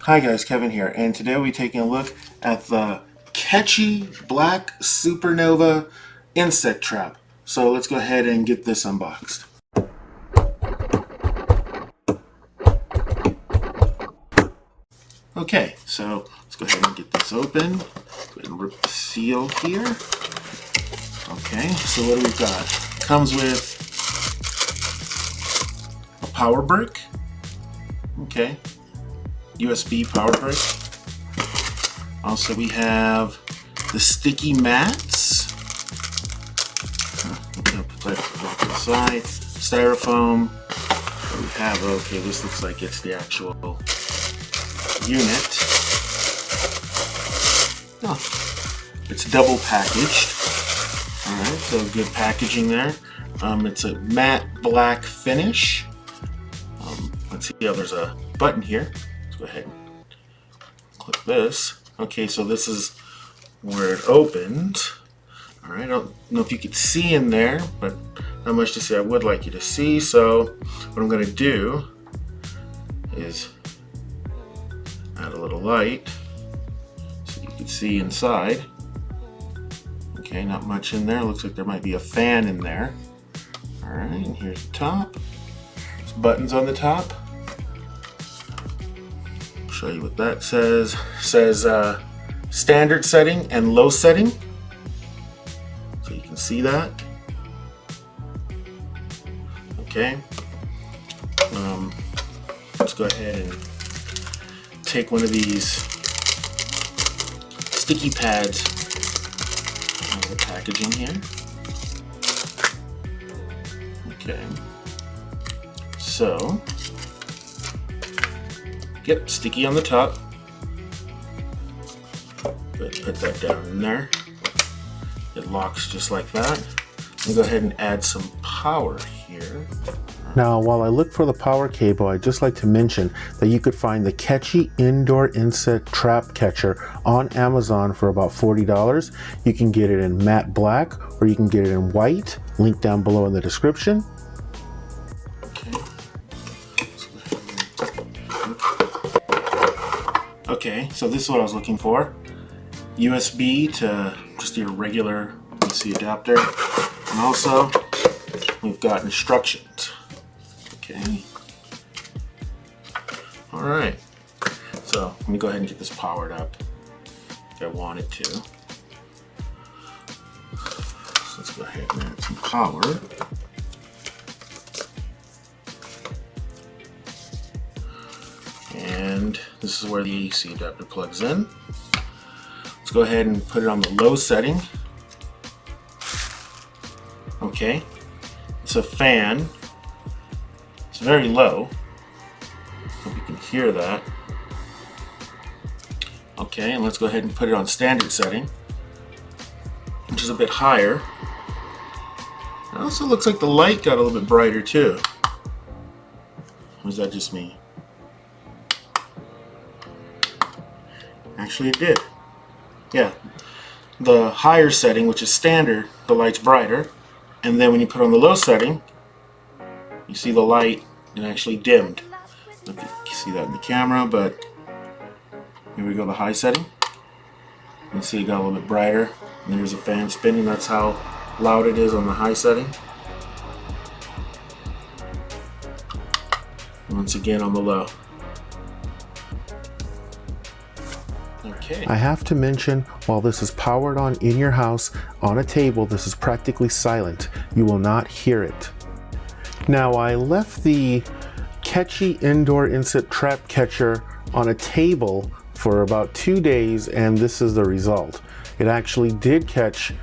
Hi guys, Kevin here, and today we'll be taking a look at the Katchy Black Supernova Insect Trap. So let's go ahead and get this unboxed. Okay, so let's go ahead and get this open. Go ahead and rip the seal here. Okay, so what do we got? It comes with a power brick. Okay. USB power brick. Also we have the sticky mats. I'm gonna put that off to the side. Styrofoam. We have, okay, this looks like it's the actual unit. Oh, it's double packaged. Alright, so good packaging there. It's a matte black finish. Let's see, yeah, there's a button here. Go ahead and click this. Okay, so this is where it opens. Alright, I don't know if you could see in there, but not much to see. I would like you to see, so what I'm going to do is add a little light so you can see inside. Okay, not much in there. Looks like there might be a fan in there. Alright, and here's the top. There's buttons on the top. Show you what that says. It says standard setting and low setting, so you can see that. Okay, let's go ahead and take one of these sticky pads out of the packaging here. Okay, so yep, sticky on the top. Put that down in there. It locks just like that. And go ahead and add some power here. Now, while I look for the power cable, I'd just like to mention that you could find the Katchy Indoor Insect Trap Catcher on Amazon for about $40. You can get it in matte black or you can get it in white. Link down below in the description. Okay, so this is what I was looking for. USB to just your regular PC adapter. And also, we've got instructions. Okay. Alright. So, let me go ahead and get this powered up if I want it to. So let's go ahead and add some power. And this is where the AC adapter plugs in. Let's go ahead and put it on the low setting. Okay, it's a fan. It's very low. Hope you can hear that. Okay, and let's go ahead and put it on standard setting, which is a bit higher. It also looks like the light got a little bit brighter too. Or is that just me? Actually, it did. Yeah, the higher setting, which is standard, the light's brighter, and then when you put on the low setting, you see the light it actually dimmed. I don't know if you can see that in the camera, but here we go, the high setting. You can see it got a little bit brighter, and there's a fan spinning. That's how loud it is on the high setting. Once again on the low. Okay. I have to mention, while this is powered on in your house on a table, this is practically silent. You will not hear it. Now, I left the Katchy Indoor Insect Trap Catcher on a table for about 2 days, and this is the result. It actually did catch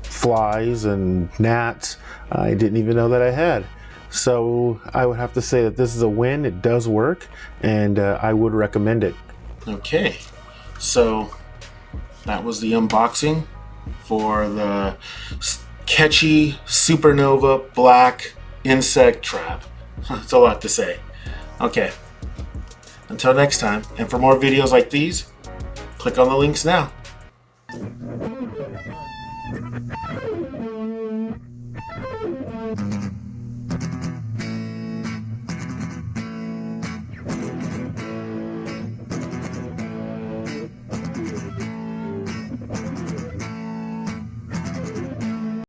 flies and gnats I didn't even know that I had. So I would have to say that this is a win. It does work, and I would recommend it. Okay, so that was the unboxing for the Katchy Supernova Black Insect Trap. That's a lot to say. Okay, until next time, and for more videos like these, click on the links now.